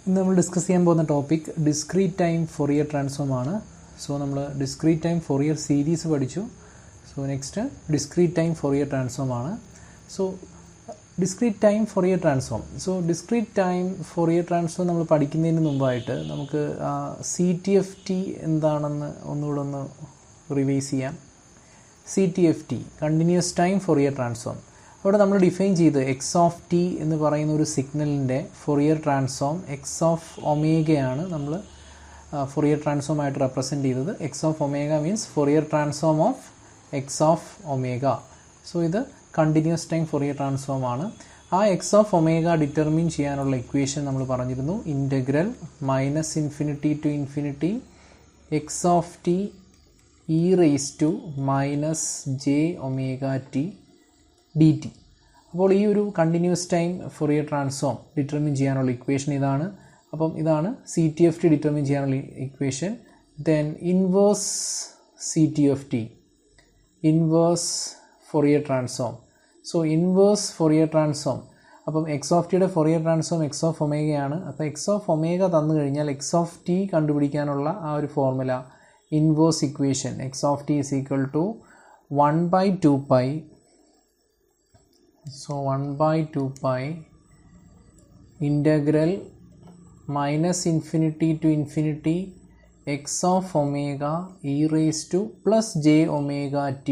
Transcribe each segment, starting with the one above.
ഇന്ന് നമ്മൾ ഡിസ്കസ് ചെയ്യാൻ പോകുന്ന topic discrete time Fourier transform ആണ്. സോ നമ്മൾ ഡിസ്ക്രീറ്റ് ടൈം ഫോറിയർ സീരീസ് പഠിച്ചു. So next discrete time Fourier transform ആണ്. So discrete time Fourier transform. So discrete time Fourier transform നമ്മൾ പഠിക്കുന്നതിന് മുമ്പായിട്ട് നമുക്ക് CTFT എന്താണെന്ന് ഒന്നുകൂടെ ഒന്ന് റിവൈസ് ചെയ്യാം. CTFT continuous time Fourier transform. അവിടെ നമ്മൾ ഡിഫൈൻ ചെയ്ത് എക്സ് ഓഫ് ടി എന്ന് പറയുന്ന ഒരു സിഗ്നലിൻ്റെ ഫൊറിയർ ട്രാൻസ്ഫോം എക്സ് ഓഫ് ഒമേഗയാണ് നമ്മൾ ഫൊറിയർ ട്രാൻസ്ഫോം ആയിട്ട് റെപ്രസെൻറ്റ് ചെയ്തത്. X of omega means Fourier transform of X of omega. So ഇത് കണ്ടിന്യൂസ് ടൈം ഫൊറിയർ ട്രാൻസ്ഫോം ആണ്. ആ എക്സ് ഓഫ് ഒമേഗ ഡിറ്റർമിൻ ചെയ്യാനുള്ള ഇക്വേഷൻ നമ്മൾ പറഞ്ഞിരുന്നു. Integral -∞ to infinity X of T E raise to -j⍵t dt. അപ്പോൾ ഈ ഒരു continuous time Fourier transform determine ചെയ്യാനുള്ള ഇക്വേഷൻ ഇതാണ്. അപ്പം ഇതാണ് CTFT ഡിറ്റർമിൻ ചെയ്യാനുള്ള equation. Then inverse CTFT, inverse Fourier transform. So inverse Fourier transform, അപ്പം എക്സ് ഓഫ് ടിയുടെ ഫൊറിയർ ട്രാൻസ്ഫോം എക്സ് ഓഫ് ഒമേഗയാണ്. അപ്പോൾ എക്സ് ഓഫ് ഒമേഗ തന്നു കഴിഞ്ഞാൽ എക്സ് ഓഫ് ടി കണ്ടുപിടിക്കാനുള്ള ആ ഒരു formula inverse equation x of t is equal to 1/2π. So 1/2π integral -∞ to infinity x of omega e raised to +j⍵t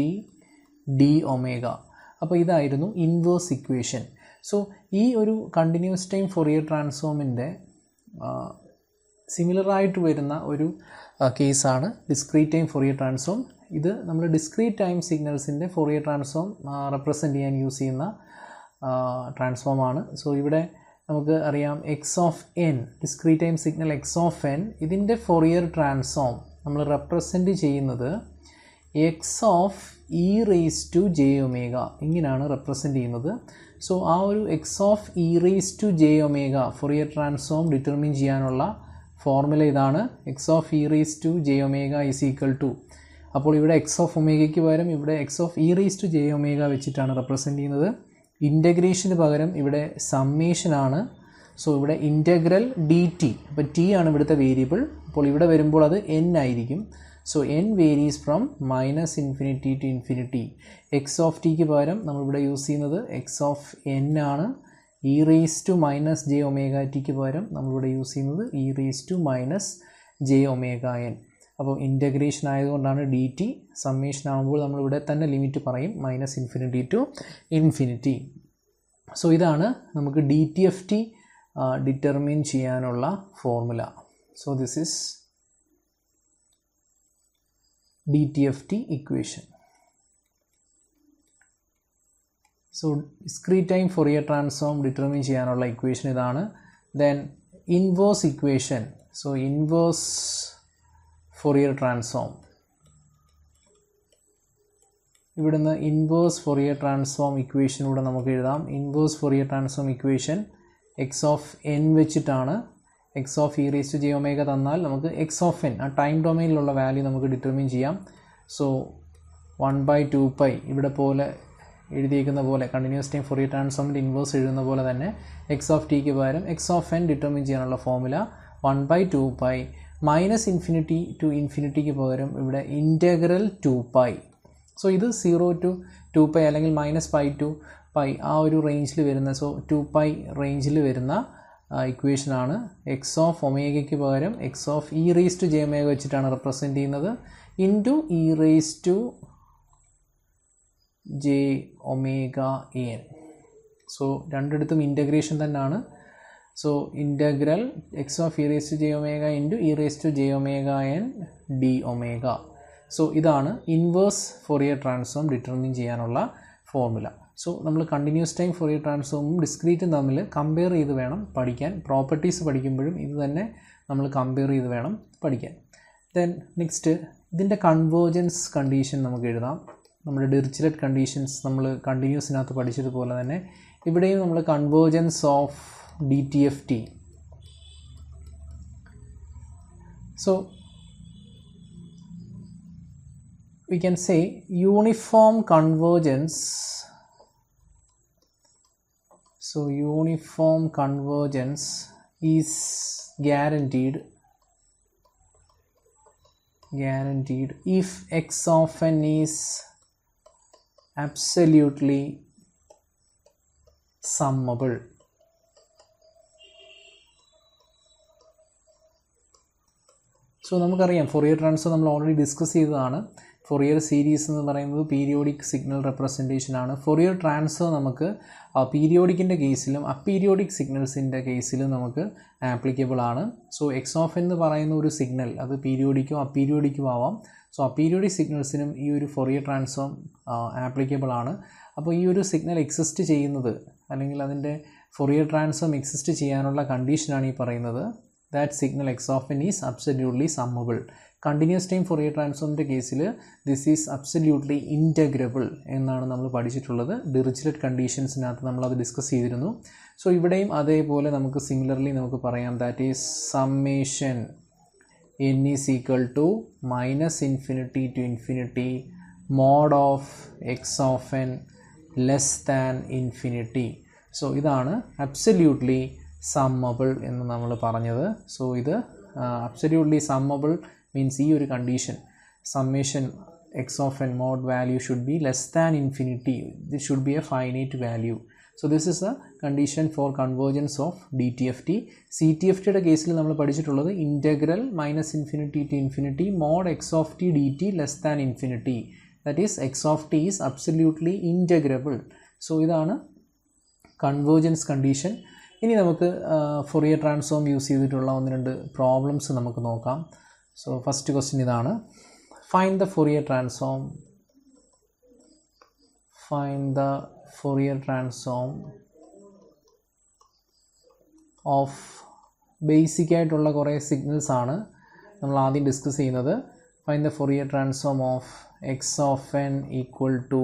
d omega. അപ്പോൾ ഇതായിരുന്നു inverse equation. So ഈ ഒരു continuous time Fourier ട്രാൻസ്ഫോമിൻ്റെ സിമിലറായിട്ട് വരുന്ന ഒരു കേസാണ് ഡിസ്ക്രീറ്റ് ടൈം ഫൊറിയർ ട്രാൻസ്ഫോം. ഇത് നമ്മൾ ഡിസ്ക്രീറ്റ് ടൈം സിഗ്നൽസിൻ്റെ ഫൊറിയർ ട്രാൻസ്ഫോം റെപ്രസെൻറ്റ് ചെയ്യാൻ യൂസ് ചെയ്യുന്ന ട്രാൻസ്ഫോമാണ്. സോ ഇവിടെ നമുക്ക് അറിയാം x of n, discrete time signal x of n, ഇതിൻ്റെ ഫൊറിയർ ട്രാൻസ്ഫോം നമ്മൾ റെപ്രസെൻറ്റ് ചെയ്യുന്നത് X of E raise to j⍵, ഇങ്ങനെയാണ് റെപ്രസെൻറ്റ് ചെയ്യുന്നത്. സോ ആ ഒരു x of E raise to j⍵ Fourier transform determine ചെയ്യാനുള്ള ഫോർമുല ഇതാണ്. X of E raise to j⍵ is equal to, അപ്പോൾ ഇവിടെ എക്സ് ഓഫ് ഒമേഗയ്ക്ക് പകരം ഇവിടെ X of E raise to j⍵ വെച്ചിട്ടാണ് റെപ്രസെൻറ്റ് ചെയ്യുന്നത്. ഇൻ്റഗ്രേഷന് പകരം ഇവിടെ സമ്മേഷനാണ്. സോ ഇവിടെ ഇൻ്റഗ്രൽ dt, അപ്പോൾ ടി ആണ് ഇവിടുത്തെ വേരിയബിൾ. അപ്പോൾ ഇവിടെ വരുമ്പോൾ അത് n ആയിരിക്കും. So n varies from -∞ to infinity. X of ടിക്ക് പകരം നമ്മളിവിടെ യൂസ് ചെയ്യുന്നത് എക്സ് ഓഫ് n ആണ്. ഇ റേസ് ടു -j⍵tക്ക് പകരം നമ്മളിവിടെ യൂസ് ചെയ്യുന്നത് ഇ റേസ് ടു -j⍵n. അപ്പോൾ ഇൻ്റഗ്രേഷൻ ആയതുകൊണ്ടാണ് dt. സമ്മേഷൻ ആകുമ്പോൾ നമ്മളിവിടെ തന്നെ ലിമിറ്റ് പറയും -∞ ടു ഇൻഫിനിറ്റി. സോ ഇതാണ് നമുക്ക് DTFT ഡിറ്റർമിൻ ചെയ്യാനുള്ള formula. So this is DTFT equation. So discrete time Fourier transform determine ചെയ്യാനുള്ള ഇക്വേഷൻ ഇതാണ്. Then inverse equation. So inverse Fourier transform, ഇവിടുന്ന് ഇൻവേഴ്സ് ഫൊറിയർ ട്രാൻസ്ഫോം ഇക്വേഷനിലൂടെ നമുക്ക് എഴുതാം. Inverse Fourier transform equation x of n വെച്ചിട്ടാണ്. X of E raise to j⍵ തന്നാൽ നമുക്ക് x of n, ആ ടൈം ഡൊമൈനിലുള്ള വാല്യൂ നമുക്ക് ഡിറ്റർമിൻ ചെയ്യാം. സോ 1/2π ഇവിടെ പോലെ എഴുതിയിരിക്കുന്ന പോലെ കണ്ടിന്യൂസ് ടൈം ഫൊറിയർ ട്രാൻസ്ഫോമിൻ്റെ ഇൻവേഴ്സ് എഴുതുന്ന പോലെ തന്നെ എക്സ് ഓഫ് ടിക്ക് പകരം എക്സ് ഓഫ് എൻ ഡിറ്റർമിൻ ചെയ്യാനുള്ള ഫോർമുല 1/2π. -∞ ടു ഇൻഫിനിറ്റിക്ക് പകരം ഇവിടെ ഇൻ്റഗ്രൽ 2π. സോ ഇത് 0 to 2π അല്ലെങ്കിൽ -π to π ആ ഒരു റേഞ്ചിൽ വരുന്ന, സോ 2π റേഞ്ചിൽ വരുന്ന ഇക്വേഷനാണ്. എക്സ് ഓഫ് ഒമേഗയ്ക്ക് പകരം X of E raise to j⍵ വെച്ചിട്ടാണ് റെപ്രസെൻറ്റ് ചെയ്യുന്നത്. Into E raise to j⍵n. So രണ്ടിടത്തും ഇൻ്റഗ്രേഷൻ തന്നെയാണ്. So integral X of E raise to j⍵ into E raise to j⍵n d omega. So ഇതാണ് inverse Fourier transform determine ചെയ്യാനുള്ള formula. So നമ്മൾ continuous time ഫൊറിയർ ട്രാൻസ്ഫോമും ഡിസ്ക്രീറ്റും തമ്മിൽ compare ചെയ്ത് വേണം പഠിക്കാൻ. പ്രോപ്പർട്ടീസ് പഠിക്കുമ്പോഴും ഇത് തന്നെ നമ്മൾ കമ്പയർ ചെയ്ത് വേണം പഠിക്കാൻ. ദെൻ നെക്സ്റ്റ് ഇതിൻ്റെ കൺവേർജൻസ് കണ്ടീഷൻ നമുക്ക് എഴുതാം. നമ്മുടെ ഡിറിച്ലെറ്റ് കണ്ടീഷൻസ് നമ്മൾ കണ്ടിന്യൂസിനകത്ത് പഠിച്ചതുപോലെ തന്നെ ഇവിടെയും നമ്മൾ convergence of DTFT. So we can say uniform convergence. So uniform convergence is guaranteed if x of n is absolutely summable. So നമുക്കറിയാം ഫോറിയർ ട്രാൻസ്ഫോം നമ്മൾ ഓൾറെഡി ഡിസ്കസ് ചെയ്തതാണ്. ഫോറിയർ സീരീസ് എന്ന് പറയുന്നത് പീരിയോഡിക് സിഗ്നൽ റെപ്രസെൻറ്റേഷൻ ആണ്. Fourier transform നമുക്ക് പീരിയോഡിക്കിൻ്റെ കേസിലും അപ്പീരിയോഡിക് സിഗ്നൽസിൻ്റെ കേസിലും നമുക്ക് ആപ്ലിക്കബിൾ ആണ്. സോ എക്സ് ഓഫ് എന്ന് പറയുന്ന ഒരു സിഗ്നൽ അത് പീരിയോഡിക്കോ അപ്പീരിയോഡിക്കോ ആവാം. സോ അപ്പീരിയോഡിക് സിഗ്നൽസിനും ഈ ഒരു ഫോറിയർ ട്രാൻസ്ഫോം ആപ്ലിക്കബിൾ ആണ്. അപ്പോൾ ഈ ഒരു സിഗ്നൽ എക്സിസ്റ്റ് ചെയ്യുന്നത് അല്ലെങ്കിൽ അതിൻ്റെ ഫോറിയർ ട്രാൻസ്ഫോം എക്സിസ്റ്റ് ചെയ്യാനുള്ള കണ്ടീഷനാണ് ഈ പറയുന്നത്. That signal x of n is absolutely summable. Continuous time Fourier ട്രാൻസ്ഫോമിൻ്റെ കേസിൽ ദിസ് ഈസ് അബ്സല്യൂട്ട്ലി ഇൻറ്റഗ്രബിൾ എന്നാണ് നമ്മൾ പഠിച്ചിട്ടുള്ളത്. ഡിറിച്ലെറ്റ് കണ്ടീഷൻസിനകത്ത് നമ്മളത് ഡിസ്കസ് ചെയ്തിരുന്നു. സോ ഇവിടെയും അതേപോലെ നമുക്ക് സിമിലർലി നമുക്ക് പറയാം that is summation n is equal to -infinity to infinity mod of x of n less than infinity. So ഇതാണ് അബ്സല്യൂട്ട്ലി സമ്മബിൾ എന്ന് നമ്മൾ പറഞ്ഞത്. സോ ഇത് അബ്സല്യൂട്ട്ലി സമ്മബിൾ മീൻസ് ഈ ഒരു condition summation X of N mod value should be less than infinity. This should be a finite value. So this is a condition for convergence of DTFT. CTFTയുടെ കേസിൽ നമ്മൾ പഠിച്ചിട്ടുള്ളത് integral -infinity to infinity mod x of t dt less than infinity. That is x of t is absolutely integrable. So ഇതാണ് convergence condition. ഇനി നമുക്ക് Fourier transform use ചെയ്തിട്ടുള്ള ഒന്ന് രണ്ട് പ്രോബ്ലംസ് നമുക്ക് നോക്കാം. സോ ഫസ്റ്റ് ക്വസ്റ്റ്യൻ ഇതാണ്. Find the Fourier transform of basic ആയിട്ടുള്ള കുറേ സിഗ്നൽസ് ആണ് നമ്മൾ ആദ്യം ഡിസ്കസ് ചെയ്യുന്നത്. Find the Fourier transform of X of N equal to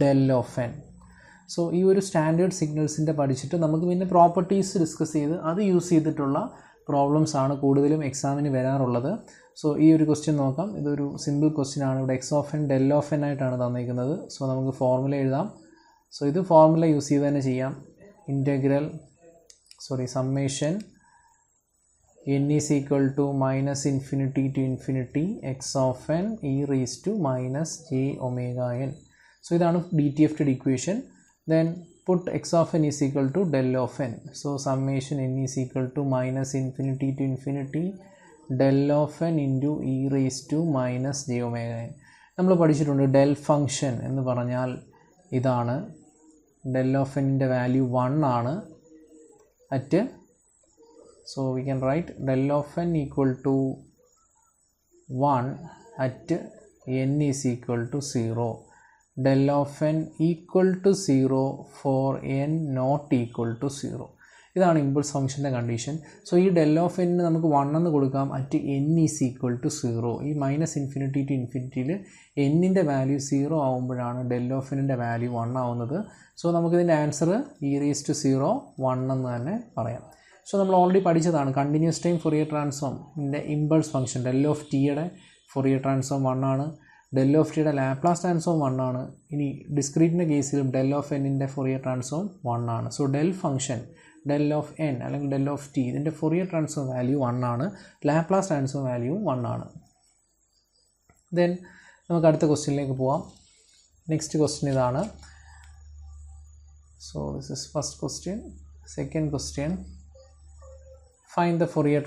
del of N. So ഈ ഒരു സ്റ്റാൻഡേർഡ് സിഗ്നൽസിൻ്റെ പഠിച്ചിട്ട് നമുക്ക് പിന്നെ പ്രോപ്പർട്ടീസ് ഡിസ്കസ് ചെയ്ത് അത് യൂസ് ചെയ്തിട്ടുള്ള പ്രോബ്ലംസ് ആണ് കൂടുതലും എക്സാമിന് വരാറുള്ളത്. സോ ഈ ഒരു ക്വസ്റ്റ്യൻ നോക്കാം. ഇതൊരു സിമ്പിൾ ക്വസ്റ്റ്യൻ ആണ്. ഇവിടെ X of N del of N ആയിട്ടാണ് തന്നിരിക്കുന്നത്. സോ നമുക്ക് ഫോർമുല എഴുതാം. സോ ഇത് ഫോർമുല യൂസ് ചെയ്ത് തന്നെ ചെയ്യാം. Summation n is equal to -infinity to infinity X of N e raise to -j⍵n. So ഇതാണ് DTFT equation. Then put x of n is equal to del of n. So summation n is equal to -infinity to infinity del of n into e raised to -j⍵n. നമ്മൾ പഠിച്ചിട്ടുണ്ട് del function എന്ന് പറഞ്ഞാൽ ഇതാണ്. del of n ൻ്റെ value 1 ആണ് at. So we can right del of n equal to 1 at n is equal to 0. del of n equal to 0 for n not equal to 0. ഇതാണ് impulse ഫംഗ്ഷൻ്റെ condition. So ഈ del of n നമുക്ക് 1 എന്ന് കൊടുക്കാം at n is equal to 0. ഈ -infinity to infinity എന്നിൻ്റെ value 0 ആവുമ്പോഴാണ് del of n-ൻ്റെ വാല്യൂ 1 ആവുന്നത്. സോ നമുക്കിതിൻ്റെ ആൻസർ e raised to 0 1 എന്ന് തന്നെ പറയാം. സോ നമ്മൾ ഓൾറെഡി പഠിച്ചതാണ് കണ്ടിന്യൂസ് ടൈം ഫോറിയർ ട്രാൻസ്ഫോമിൻ്റെ ഇമ്പൾസ് ഫംഗ്ഷൻ del of t-യുടെ ഫോറിയർ ട്രാൻസ്ഫോം 1 ആണ്. del of t-യുടെ ലാപ്ലാസ് ട്രാൻസ്ഫോം 1 ആണ്. ഇനി ഡിസ്ക്രീറ്റിൻ്റെ കേസിലും del of n-ൻ്റെ ഫോറിയർ ട്രാൻസ്ഫോം 1 ആണ്. So del function del of n അല്ലെങ്കിൽ del of t ഇതിൻ്റെ ഫോറിയർ ട്രാൻസ്ഫോം വാല്യൂ 1 ആണ്. ലാപ്ലാസ് ട്രാൻസ്ഫോം വാല്യൂ 1 ആണ്. ദെൻ നമുക്ക് അടുത്ത ക്വസ്റ്റ്യനിലേക്ക് പോവാം. നെക്സ്റ്റ് ക്വസ്റ്റ്യൻ ഇതാണ്. So this is first question. Second question, find the Fourier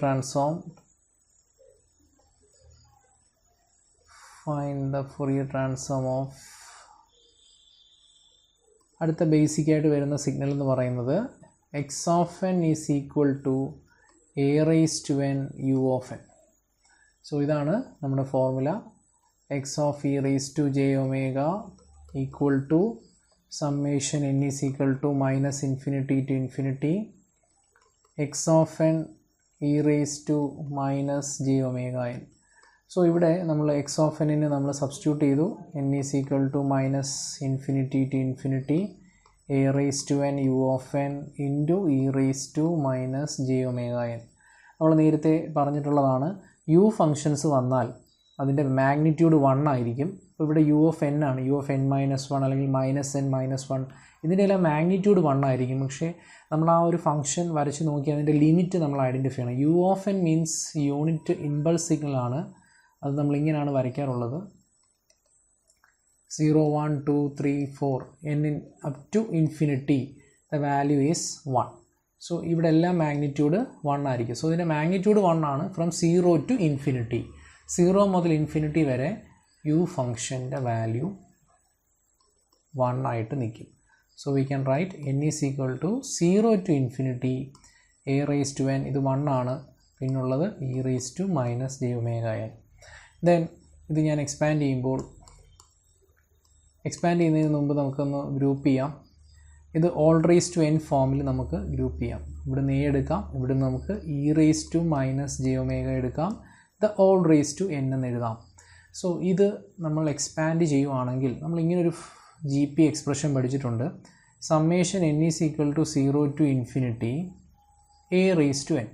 transform of അടുത്ത ബേസിക് ആയിട്ട് വരുന്ന സിഗ്നൽ എന്ന് പറയുന്നത് X of N is equal to A raise to N U of N. So ഇതാണ് നമ്മുടെ formula. X of E raise to J omega equal to summation N is equal to -infinity to infinity X of N E raise to -j⍵n. So ഇവിടെ നമ്മൾ X of എന്നിന് നമ്മൾ substitute ചെയ്തു. n is equal to -infinity to infinity A raise to N U of N into E raise to -j⍵n. നമ്മൾ നേരത്തെ പറഞ്ഞിട്ടുള്ളതാണ് U functions വന്നാൽ അതിൻ്റെ മാഗ്നിറ്റ്യൂഡ് 1 ആയിരിക്കും. അപ്പോൾ ഇവിടെ യു ഓഫ് എൻ ആണ്, യു ഓഫ് എൻ മൈനസ് 1 അല്ലെങ്കിൽ മൈനസ് എൻ മൈനസ് 1, ഇതിൻ്റെ എല്ലാം മാഗ്നിറ്റ്യൂഡ് 1 ആയിരിക്കും. പക്ഷേ നമ്മൾ ആ ഒരു ഫംഗ്ഷൻ വരച്ച് നോക്കി അതിൻ്റെ ലിമിറ്റ് നമ്മൾ ഐഡൻറ്റിഫൈ ചെയ്യണം. U of N means unit impulse സിഗ്നലാണ്. അത് നമ്മളിങ്ങനെയാണ് വരയ്ക്കാറുള്ളത്. 0 1 2 3 4 n up to infinity the value is 1. So ഇവിടെ എല്ലാം മാഗ്നിറ്റ്യൂഡ് 1 ആയിരിക്കും. സോ ഇതിൻ്റെ മാഗ്നിറ്റ്യൂഡ് 1 ആണ് ഫ്രം 0 to infinity. 0 മുതൽ ഇൻഫിനിറ്റി വരെ യു ഫംഗ്ഷൻ്റെ വാല്യൂ 1 ആയിട്ട് നിൽക്കും. So we can write n is equal to 0 to infinity a raised to n, ഇത് 1 ആണ്, പിന്നുള്ളത് e raised to minus j omega n. Then ഇത് ഞാൻ എക്സ്പാൻഡ് ചെയ്യുന്നതിന് മുമ്പ് നമുക്കൊന്ന് ഗ്രൂപ്പ് ചെയ്യാം. ഇത് ഓൾ റേസ് ടു എൻ ഫോമിൽ നമുക്ക് ഗ്രൂപ്പ് ചെയ്യാം. ഇവിടെ നിന്ന് എ എടുക്കാം, ഇവിടെ നിന്ന് നമുക്ക് e raise to minus j omega എടുക്കാം, the whole raise to n എന്ന് എഴുതാം. സോ ഇത് നമ്മൾ എക്സ്പാൻഡ് ചെയ്യുവാണെങ്കിൽ നമ്മൾ ഇങ്ങനൊരു ജി പി എക്സ്പ്രഷൻ പഠിച്ചിട്ടുണ്ട്. Summation N is equal to 0 to infinity A raise to n.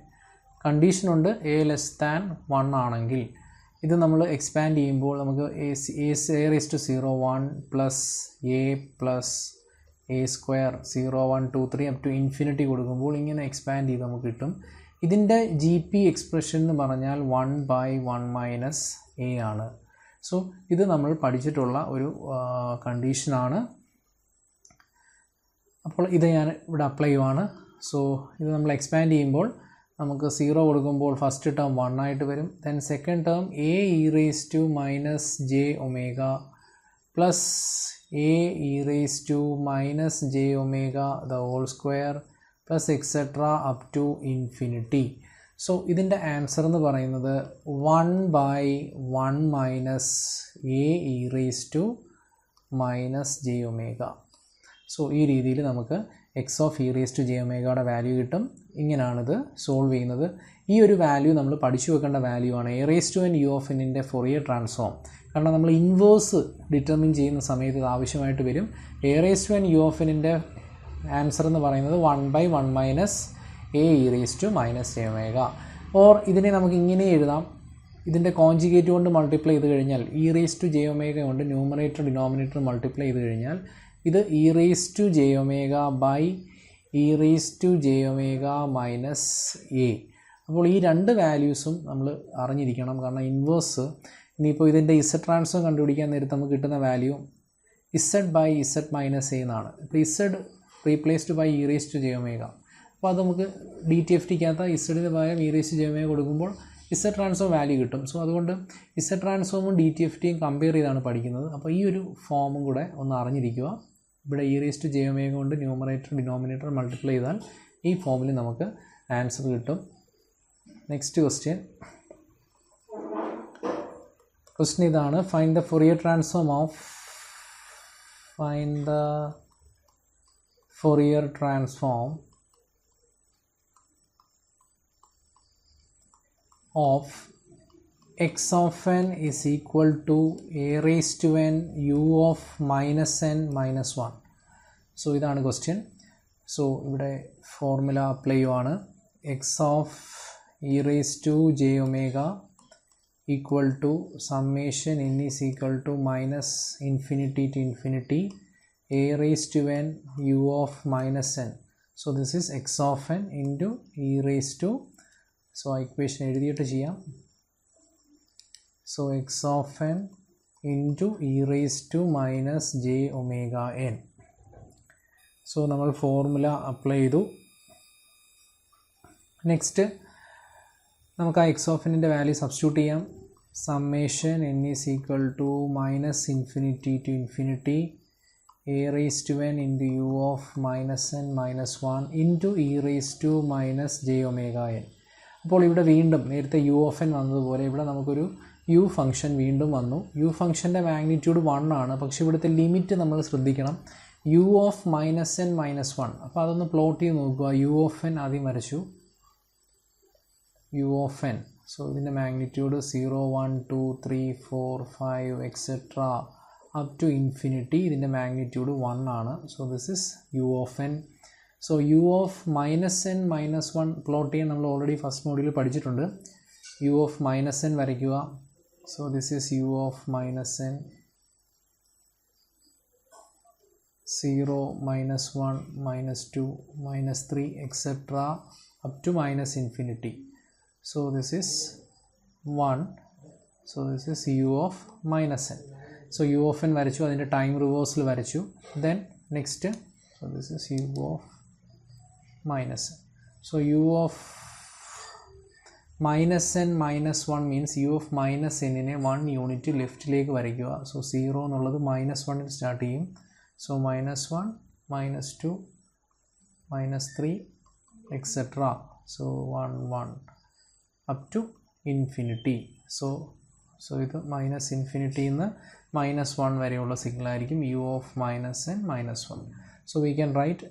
കണ്ടീഷനുണ്ട് എ ലെസ് ദാൻ 1 ആണെങ്കിൽ. ഇത് നമ്മൾ എക്സ്പാൻഡ് ചെയ്യുമ്പോൾ നമുക്ക് a raise to 0 1 plus a plus a square 0 1 2 3 up to infinity കൊടുക്കുമ്പോൾ ഇങ്ങനെ എക്സ്പാൻഡ് ചെയ്ത് നമുക്ക് കിട്ടും. ഇതിൻ്റെ ജി പി എക്സ്പ്രഷൻ എന്ന് പറഞ്ഞാൽ 1/1 മൈനസ് എ ആണ്. സോ ഇത് നമ്മൾ പഠിച്ചിട്ടുള്ള ഒരു കണ്ടീഷനാണ്. അപ്പോൾ ഇത് ഞാൻ ഇവിടെ അപ്ലൈ ചെയ്യുവാണ്. സോ ഇത് നമ്മൾ എക്സ്പാൻഡ് ചെയ്യുമ്പോൾ നമുക്ക് 0 കൊടുക്കുമ്പോൾ ഫസ്റ്റ് ടേം 1 ആയിട്ട് വരും. Then second term a e raise to minus j omega plus a e raise to minus j omega the whole square plus etcetera up to infinity. So ഇതിൻ്റെ ആൻസർ എന്ന് പറയുന്നത് 1/1 minus a e raise to minus j omega. So ഈ രീതിയിൽ നമുക്ക് x of E raise to j ഒമേഗയുടെ value കിട്ടും. ഇങ്ങനെയാണിത് solve ചെയ്യുന്നത്. ഈ ഒരു വാല്യൂ നമ്മൾ പഠിച്ചു വെക്കേണ്ട വാല്യൂ ആണ് a raise to N U of എന്നിൻ്റെ ഫൊറിയർ ട്രാൻസ്ഫോം. കാരണം നമ്മൾ ഇൻവേഴ്സ് ഡിറ്റർമിൻ ചെയ്യുന്ന സമയത്ത് ഇത് ആവശ്യമായിട്ട് വരും. A raise to N U of എന്നിൻ്റെ ആൻസർ എന്ന് പറയുന്നത് 1/1 minus a e raise to minus j omega. Or ഇതിനെ നമുക്ക് ഇങ്ങനെ എഴുതാം. ഇതിൻ്റെ കോൺജുഗേറ്റ് കൊണ്ട് മൾട്ടിപ്ലൈ ചെയ്ത് കഴിഞ്ഞാൽ E raise to J omega കൊണ്ട് ന്യൂമറേറ്റർ ഡിനോമിനേറ്റർ മൾട്ടിപ്ലൈ ചെയ്ത് കഴിഞ്ഞാൽ ഇത് E raise to J omega by E raise to J omega minus A. അപ്പോൾ ഈ രണ്ട് വാല്യൂസും നമ്മൾ അറിഞ്ഞിരിക്കണം. കാരണം ഇൻവേഴ്സ് ഇനിയിപ്പോൾ ഇതിൻ്റെ ഇസഡ് ട്രാൻസ്ഫോം കണ്ടുപിടിക്കാൻ നേരത്ത് നമുക്ക് കിട്ടുന്ന value z by z minus a എന്നാണ്. ഇപ്പോൾ z replaced by E raise to J omega. അപ്പോൾ അത് നമുക്ക് ഡി ടി എഫ് ടിക്കകത്ത് ഇസഡിന് പകരം e raise to J omega കൊടുക്കുമ്പോൾ ഇസഡ് ട്രാൻസ്ഫോം വാല്യൂ കിട്ടും. സോ അതുകൊണ്ട് ഇസഡ് ട്രാൻസ്ഫോമും ഡി ടി എഫ് ടിയും കമ്പയർ ചെയ്താണ് പഠിക്കുന്നത്. അപ്പോൾ ഈ ഒരു ഫോമും കൂടെ ഒന്ന് അറിഞ്ഞിരിക്കുക. ഇവിടെ e raise to J omega കൊണ്ട് ന്യൂമറേറ്റർ ഡിനോമിനേറ്റർ മൾട്ടിപ്ലൈ ചെയ്താൽ ഈ ഫോമിൽ നമുക്ക് ആൻസർ കിട്ടും. നെക്സ്റ്റ് ക്വസ്റ്റ്യൻ ഇതാണ്. Find the Fourier transform of x of n is equal to a raised to n u of minus n minus 1. So ഇതാണ് question. So ഇവിടെ formula apply ചെയ്യുവാണ്. X of E raise to J omega equal to summation n is equal to minus infinity to infinity a raise to N U of minus n. So this is x of N into E raise to. സോ equation എഴുതിയിട്ട് ചെയ്യാം. So x of N into E raise to minus j omega n. So നമ്മൾ formula apply ചെയ്തു. Next നമുക്ക് ആ X of എന്നിൻ്റെ value substitute ചെയ്യാം. Summation n is equal to minus infinity to infinity a raise to n into u of minus n minus 1 into E raise to minus j omega n. അപ്പോൾ ഇവിടെ വീണ്ടും നേരത്തെ U of N വന്നതുപോലെ ഇവിടെ നമുക്കൊരു U function വീണ്ടും വന്നു. U ഫംഗ്ഷൻ്റെ magnitude 1 ആണ്. പക്ഷേ ഇവിടുത്തെ ലിമിറ്റ് നമ്മൾ ശ്രദ്ധിക്കണം. U of minus n minus 1. അപ്പോൾ അതൊന്ന് പ്ലോട്ട് ചെയ്ത് നോക്കുക. യു ഓഫ് എൻ ആദ്യം വരച്ചു. U of N. സോ ഇതിൻ്റെ magnitude 0 1 2 3 4 5 etcetera up to infinity. ഇതിൻ്റെ മാഗ്നിറ്റ്യൂഡ് 1 ആണ്. So this is u of N. So u of minus n minus 1 plot ചെയ്യാൻ നമ്മൾ ഓൾറെഡി ഫസ്റ്റ് മോഡ്യൂളിൽ പഠിച്ചിട്ടുണ്ട്. യു ഓഫ് മൈനസ് എൻ വരയ്ക്കുക. So this is u of minus n 0, minus 1, minus 2, minus 3, etc. up to minus infinity. So this is 1. So this is u of minus n. So u of n varichu, adinte time reversal varichu. Then next, so this is u of minus n. So u of minus n minus 1 means u of minus n ine 1 unit left leg varikkuka. So 0 ennullathu minus 1 il start cheyum. So minus 1, minus 2, minus 3, etc. So 1, 1 up to infinity. So ഇത് minus infinity in the minus 1 വരെയുള്ള signal ആയിരിക്കും u of minus n minus 1. So we can write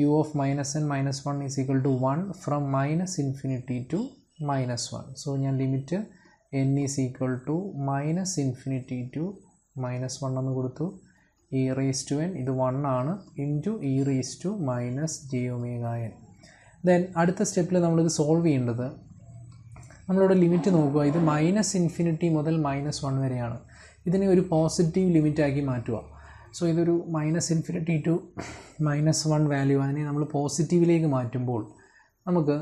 u of minus n minus 1 is equal to 1 from minus infinity to minus 1. So ഞാൻ limit n is equal to minus infinity to minus 1 എന്ന് കൊടുത്തു. e raised to n ഇത് 1 ആണ് into e raised to minus j omega n. Then അടുത്ത സ്റ്റെപ്പിൽ നമ്മളിത് solve ചെയ്യേണ്ടത്, നമ്മളിവിടെ ലിമിറ്റ് നോക്കുക. ഇത് മൈനസ് ഇൻഫിനിറ്റി മുതൽ മൈനസ് 1 വരെയാണ്. ഇതിനെ ഒരു പോസിറ്റീവ് ലിമിറ്റാക്കി മാറ്റുക. സോ ഇതൊരു minus infinity to minus 1 value, അതിനെ നമ്മൾ പോസിറ്റീവിലേക്ക് മാറ്റുമ്പോൾ നമുക്ക്,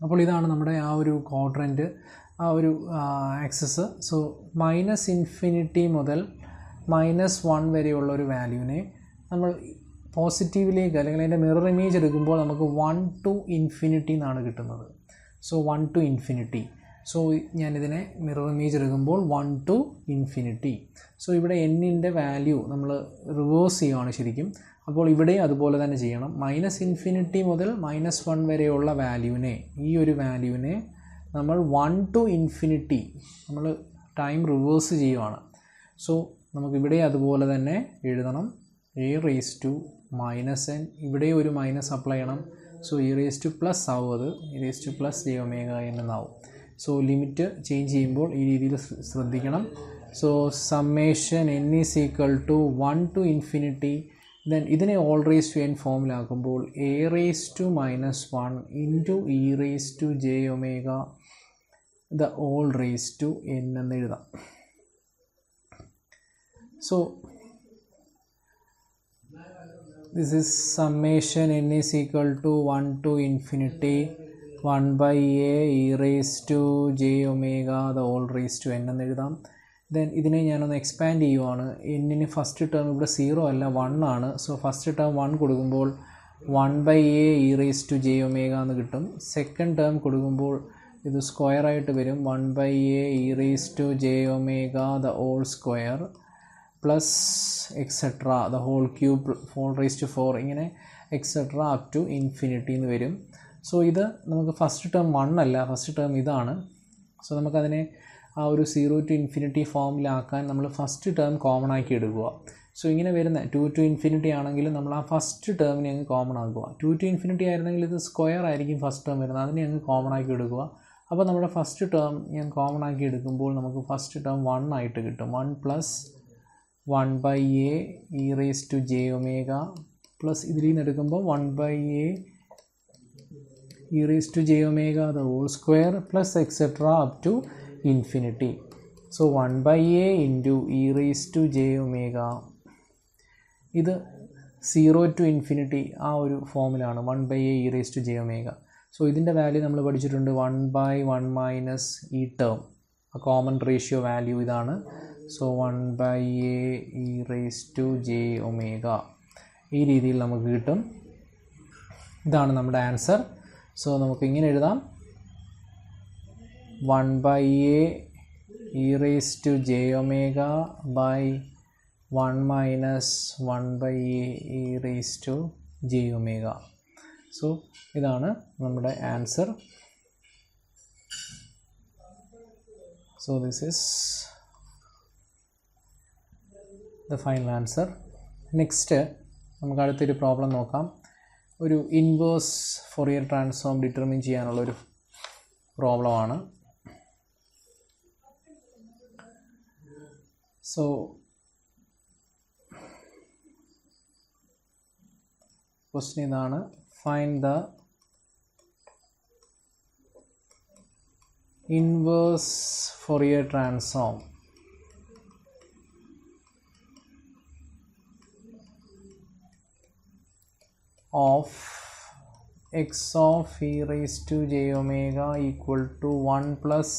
അപ്പോൾ ഇതാണ് നമ്മുടെ ആ ഒരു ക്വാഡ്രൻറ്റ്, ആ ഒരു ആക്സസ്. സോ മൈനസ് ഇൻഫിനിറ്റി മുതൽ മൈനസ് 1 വരെയുള്ള ഒരു വാല്യൂവിനെ നമ്മൾ പോസിറ്റീവിലേക്ക്, അല്ലെങ്കിൽ അതിൻ്റെ മിറർ ഇമേജ് എടുക്കുമ്പോൾ നമുക്ക് 1 to ഇൻഫിനിറ്റി എന്നാണ് കിട്ടുന്നത്. So 1 to infinity. സോ ഞാനിതിനെ മിറർ ഇമേജ് എടുക്കുമ്പോൾ 1 to ഇൻഫിനിറ്റി. സോ ഇവിടെ എന്നിൻ്റെ വാല്യൂ നമ്മൾ റിവേഴ്സ് ചെയ്യുകയാണ് ശരിക്കും. അപ്പോൾ ഇവിടെ അതുപോലെ തന്നെ ചെയ്യണം. മൈനസ് ഇൻഫിനിറ്റി മുതൽ മൈനസ് 1 വരെയുള്ള വാല്യൂവിനെ, ഈ ഒരു വാല്യൂവിനെ നമ്മൾ 1 to ഇൻഫിനിറ്റി നമ്മൾ ടൈം റിവേഴ്സ് ചെയ്യുകയാണ്. സോ നമുക്കിവിടെ അതുപോലെ തന്നെ എഴുതണം. A raise to minus n, ഇവിടെ ഒരു മൈനസ് അപ്ലൈ ചെയ്യണം. So e raise to plus ആവും, അത് e raise to plus j omega n എന്നാവും. സോ ലിമിറ്റ് ചേഞ്ച് ചെയ്യുമ്പോൾ ഈ രീതിയിൽ ശ്രദ്ധിക്കണം. So summation N is equal to 1 to infinity. Then ഇതിനെ ഓൾ റേസ് ടു എൻ ഫോമിലാക്കുമ്പോൾ a raise to minus 1 into E raise to J omega the whole raise to n എന്ന് എഴുതാം. So this is summation n is equal to 1 to infinity 1 by a e raised to j omega the whole raised to n എന്ന് എഴുതാം. Then ഇതിനെ ഞാനൊന്ന് expand ചെയ്യുവാണ്. എന്നിന് first term ഇവിടെ 0 അല്ല 1 ആണ്. സോ ഫസ്റ്റ് ടേം 1 കൊടുക്കുമ്പോൾ 1 by a e raised to j omega എന്ന് കിട്ടും. സെക്കൻഡ് ടേം കൊടുക്കുമ്പോൾ ഇത് സ്ക്വയർ ആയിട്ട് വരും. 1 by a e raised to j omega the whole square plus etcetera the whole cube 4 raised to 4 ഇങ്ങനെ എക്സെട്ര അപ് ടു ഇൻഫിനിറ്റി എന്ന് വരും. So ഇത് നമുക്ക് ഫസ്റ്റ് ടേം 1 അല്ല, ഫസ്റ്റ് ടേം ഇതാണ്. സോ നമുക്കതിനെ ആ ഒരു 0 to ഇൻഫിനിറ്റി ഫോമിലാക്കാൻ നമ്മൾ ഫസ്റ്റ് ടേം കോമൺ ആക്കി എടുക്കുക. സോ ഇങ്ങനെ വരുന്ന 2 to ഇൻഫിനിറ്റി ആണെങ്കിൽ നമ്മൾ ആ ഫസ്റ്റ് ടേമിനെ അങ്ങ് കോമൺ ആക്കുക. 2 to ഇൻഫിനിറ്റി ആയിരുന്നെങ്കിൽ ഇത് സ്ക്വയർ ആയിരിക്കും ഫസ്റ്റ് ടേം വരുന്നത്, അതിനെ അങ്ങ് കോമൺ ആക്കി എടുക്കുക. അപ്പോൾ നമ്മുടെ ഫസ്റ്റ് ടേം ഞാൻ കോമൺ ആക്കി എടുക്കുമ്പോൾ നമുക്ക് ഫസ്റ്റ് ടേം 1 ആയിട്ട് കിട്ടും. 1 plus 1 by a e raised to j omega plus ഇതിൽ നിന്ന് എടുക്കുമ്പോൾ 1 by a e raised to j omega the whole square plus etcetera up to infinity. So 1 by a into e raised to j omega ഇത് 0 to infinity ആ ഒരു ഫോമിലാണ് 1 by a e raised to j omega. So ഇതിൻ്റെ value നമ്മൾ പഠിച്ചിട്ടുണ്ട് 1 by 1 minus ഈ term, common ratio value ഇതാണ്. So 1 by a e raised to j omega ഈ രീതിയിൽ നമുക്ക് കിട്ടും. ഇതാണ് നമ്മുടെ ആൻസർ. സോ നമുക്ക് ഇങ്ങനെ എഴുതാം. 1 by a e raised to j omega by 1 minus 1 by a e raised to j omega. So ഇതാണ് നമ്മുടെ answer. So this is the final answer. Next നമുക്ക് അടുത്തൊരു പ്രോബ്ലം നോക്കാം. ഒരു ഇൻവേഴ്സ് ഫോറിയർ ട്രാൻസ്ഫോം ഡിറ്റർമിൻ ചെയ്യാനുള്ളൊരു പ്രോബ്ലമാണ്. സോ ക്വസ്റ്റ്യൻ ഇതാണ്. Find the inverse Fourier transform of x of e raised to j omega equal to 1 plus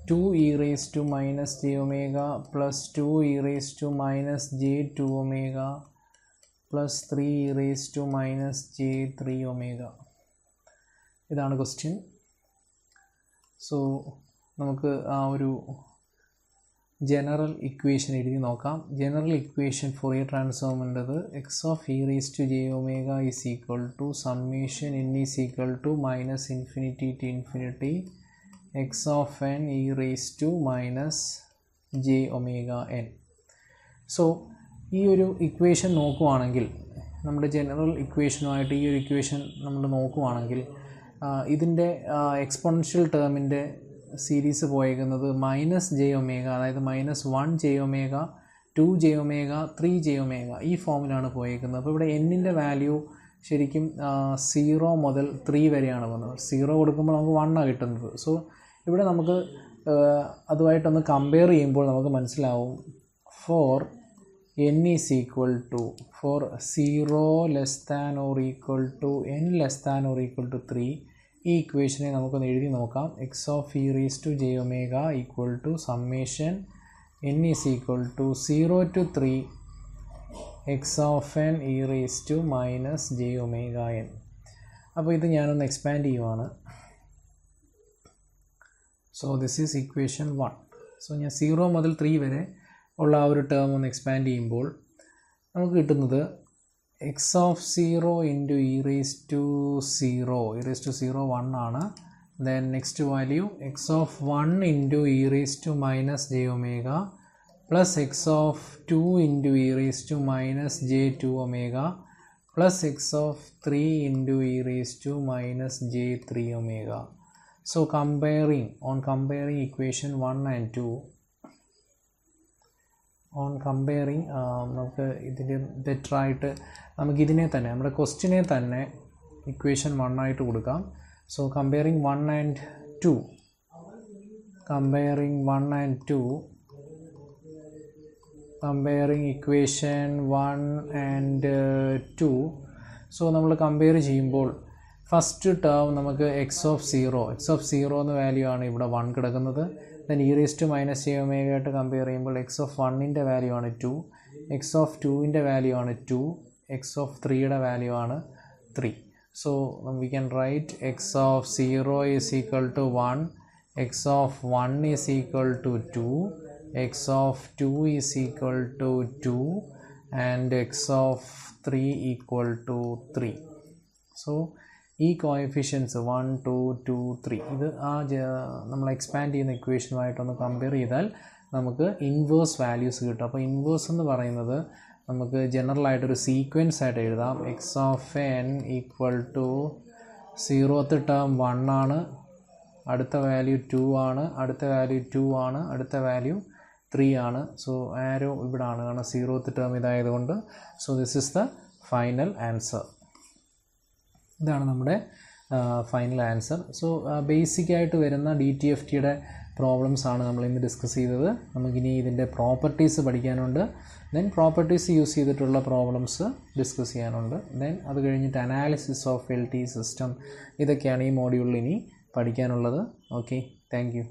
2 e raised to minus j omega plus 2 e raised to minus j 2 omega plus 3 e raised to minus j 3 omega. ഇതാണ് question. So നമുക്ക് ആ ഒരു general equation എഴുതി നോക്കാം. General equation Fourier ട്രാൻസ്ഫോമിൻ്റെത് x of E raise to J omega is equal to summation N is equal to minus infinity to infinity X of N E raise to minus j omega n. So ഈ ഒരു equation നോക്കുവാണെങ്കിൽ, നമ്മുടെ general ഇക്വേഷനുമായിട്ട് ഈ ഒരു equation നമ്മൾ നോക്കുവാണെങ്കിൽ, ഇതിൻ്റെ exponential ടേമിൻ്റെ സീരീസ് പോയേക്കുന്നത് മൈനസ് ജെ ഒമേഗ, അതായത് minus 1 j omega, 2 j omega, 3 j omega, ഈ ഫോമിലാണ് പോയേക്കുന്നത്. അപ്പോൾ ഇവിടെ എന്നിൻ്റെ വാല്യൂ ശരിക്കും 0 മുതൽ 3 വരെയാണ് വന്നത്. 0 കൊടുക്കുമ്പോൾ നമുക്ക് 1 ആണ് കിട്ടുന്നത്. സോ ഇവിടെ നമുക്ക് അതുമായിട്ടൊന്ന് കമ്പയർ ചെയ്യുമ്പോൾ നമുക്ക് മനസ്സിലാവും, for n is equal to, for 0 less than or equal to n less than or equal to 3, ഈ ഇക്വേഷനെ നമുക്കൊന്ന് എഴുതി നോക്കാം. X of E raise to J omega equal to summation n is equal to 0 to 3 x of N E raise to minus j omega n. അപ്പോൾ ഇത് ഞാനൊന്ന് expand ചെയ്യുവാണ്. So this is equation 1. So ഞാൻ 0 മുതൽ 3 വരെ ഉള്ള ആ ഒരു ടേം ഒന്ന് എക്സ്പാൻഡ് ചെയ്യുമ്പോൾ നമുക്ക് കിട്ടുന്നത് x of 0 into E raise to 0, e raise to 0 1 ആണ്. Then next value x of 1 into E raise to minus j omega plus x of 2 into E raise to minus j 2 omega plus x of 3 into E raise to minus j 3 omega. So comparing equation 1 and 2, നമുക്ക് ഇതിൻ്റെ ബെറ്ററായിട്ട് നമുക്കിതിനെ തന്നെ, നമ്മുടെ ക്വസ്റ്റിനെ തന്നെ equation 1 ആയിട്ട് കൊടുക്കാം. So comparing 1 and 2, comparing equation 1 and 2. So നമ്മൾ കമ്പയർ ചെയ്യുമ്പോൾ ഫസ്റ്റ് ടേം നമുക്ക് എക്സ് ഓഫ് 0 എന്ന വാല്യൂ ആണ് ഇവിടെ 1 കിടക്കുന്നത്. Then e raise to minus j omega ആയിട്ട് കമ്പയർ ചെയ്യുമ്പോൾ എക്സ് ഓഫ് 1ൻ്റെ വാല്യൂ ആണ് 2, എക്സ് ഓഫ് 2ൻ്റെ വാല്യൂ ആണ് 2, എക്സ് ഓഫ് 3യുടെ വാല്യൂ ആണ് 3. So we can write x of 0 is equal to 1, x of 1 is equal to 2, x of 2 is equal to 2 and x of 3 equal to 3. So ഈ coefficients 1, 2, 2, 3 ഇത് നമ്മൾ expand ചെയ്യുന്ന ഇക്വേഷനുമായിട്ടൊന്ന് compare ചെയ്താൽ നമുക്ക് inverse values കിട്ടും. അപ്പോൾ inverse എന്ന് പറയുന്നത് നമുക്ക് ജനറലായിട്ടൊരു സീക്വൻസ് ആയിട്ട് എഴുതാം. X of N equal to 0th term 1 ആണ്, അടുത്ത വാല്യൂ 2 ആണ്, അടുത്ത വാല്യൂ 2 ആണ്, അടുത്ത വാല്യൂ 3 ആണ്. സോ ആരോ ഇവിടെ ആണ്, കാരണം 0th ടേം ഇതായതുകൊണ്ട്. So this is the final answer. ഇതാണ് നമ്മുടെ ഫൈനൽ ആൻസർ. സോ ബേസിക്കായിട്ട് വരുന്ന DTFTയുടെ പ്രോബ്ലംസ് ആണ് നമ്മൾ ഇന്ന് ഡിസ്കസ് ചെയ്തത്. നമുക്കിനി ഇതിൻ്റെ പ്രോപ്പർട്ടീസ് പഠിക്കാനുണ്ട്. ദെൻ പ്രോപ്പർട്ടീസ് യൂസ് ചെയ്തിട്ടുള്ള പ്രോബ്ലംസ് ഡിസ്കസ് ചെയ്യാനുണ്ട്. ദെൻ അത് കഴിഞ്ഞിട്ട് അനാലിസിസ് ഓഫ് LT സിസ്റ്റം, ഇതൊക്കെയാണ് ഈ മോഡ്യൂളിൽ ഇനി പഠിക്കാനുള്ളത്. Okay, thank you.